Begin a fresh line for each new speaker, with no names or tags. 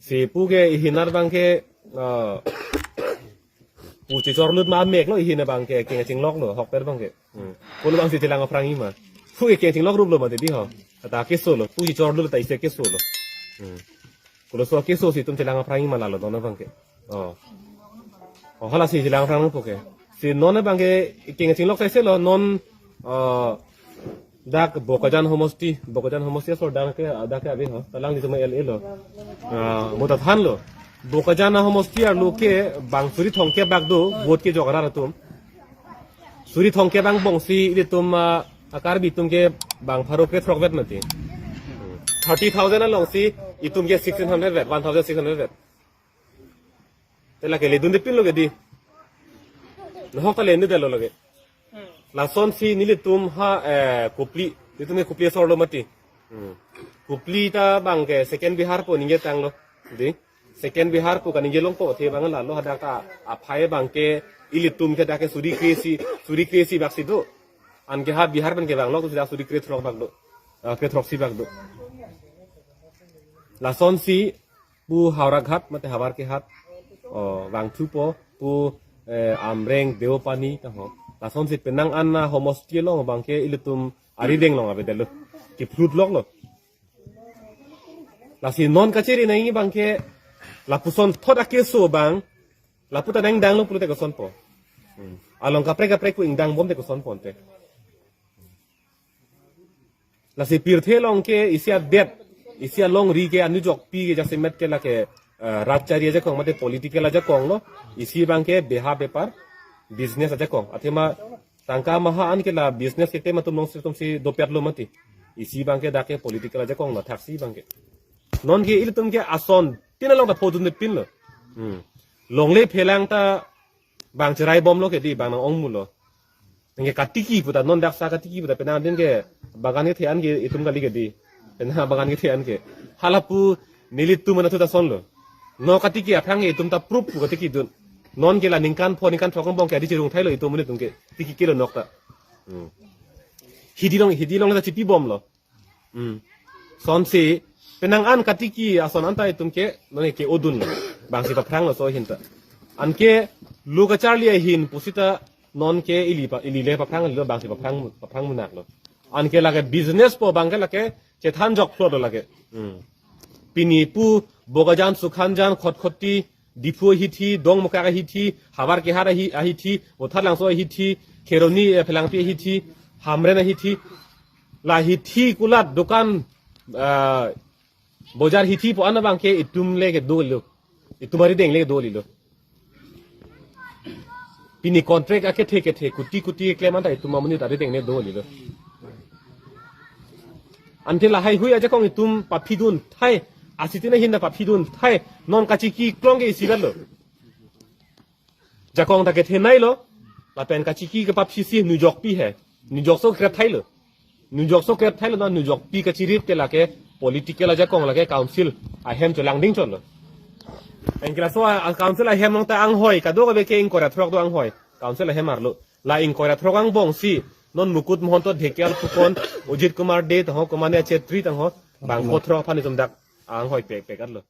si pu ke hinar bang ke pu ci chor lut ma mek lo hina bang ke ching lok lo hok per bang ke ko lo bang si telang aprang ima pu ke ching lok rup lo ma de di ho ta ke so lo pu ci chor lut ta ise ke so lo ko lo so ke so si tum telang aprang ima la lo don bang ke hala si telang aprang po ke si non bang ke ching lok ta ise lo non dak bokajan homosti so dak ke abi ho talang di tuma el elo mutat han lo bokajan homosti ar lo ke bang suri thongke bag do bot ke jogara tum suri thongke bang bongsi ide tum akar bi tum ke bang pharo ke throk vet mati 30,000 long si itum ke 1600 vet 1600 vet tela ke le dun de pin lo ke di no ta le ni de lo ge lason si nili tum ha kupli itu me kupli sorlo mati kupli ta bang ke second bihar po ninge tang lo di second bihar po kan ninge long po the bang la lo hadak ta aphai bang ke ili tum ke da ke suri kresi bak si do an ke ha bihar ban ke bang lo tu da suri kres rok bak do ke throk si bak do lason si pu hawra ghat mate hawar ke hat bang thu po pu amreng deopani ta ho lason si penang anna homosti long bangke ilitum arideng long abe delo ki fruit lok lo la si non kacheri nai bangke la puson thoda ke so bang la puta nang dang lo pulute ko son po along kapre ku ing dang bom te ko son ponte la si pirthe long ke isia det isia long ri ke anu jok pi ke jase met ke la ke rajchari je kong mate political aja kong lo isi bangke beha bepar business aja kong athema tangka maha an ke la business ke tema tum tum si doper lo mati isi bangke dake political aja kong la taxi bangke non ke il tum ke ason tina long da podun de pin lo long le phelang ta bang cherai bom lo ke di bang ong mu lo nge katiki puta non dak sa katiki puta pena den ke bagan ke thian ke itum kali ke di pena bagan ke thian ke halapu nilit tu mana tu ta son lo no katiki aphang e itum ta proof pu katiki dun non ke la ningkan thokong bong ke di chirung thailo itu mune tungke tiki kilo nokta hidilong la chipi bom lo son si penang an katiki ason anta itumke none ke odun lo bang si paprang lo so hinta anke luka charlie hin pusita non ke ili le paprang lo bang si paprang munak lo anke la ke business po bang ke la ke chethan jok flo lo la ke pini pu bogajan sukhanjan khotkoti dipu hiti dong mukara hiti habar ke hara hiti othar langso hiti kheroni phelang pe hiti hamre na hiti la hiti kulat dukan bojar hiti po ana bangke itum lege dolo itumari deng lege doli lo pini contract ake the kuti claim anta itum amuni tari deng ne doli lo until la hai hui aja kong itum papidun thai asitina hinda papidun thai non kachiki klonge isigalo jakong ta ke thenai lo la pen kachiki ke papisi nujok pi hai nujok so krep thai lo na nujok pi kachirip ke la ke political aja kong la ke council a hem cholang ding chon lo engkla so a council a hem nong ta ang hoi ka do ka be ke ing kora throk do ang hoi council a hem arlo la ing kora throk ang bong si non mukut mohon to dhekial pukon ujit kumar de to ko mane chetri tang ho bang ko throk phani tum dak ang hoi pek atlo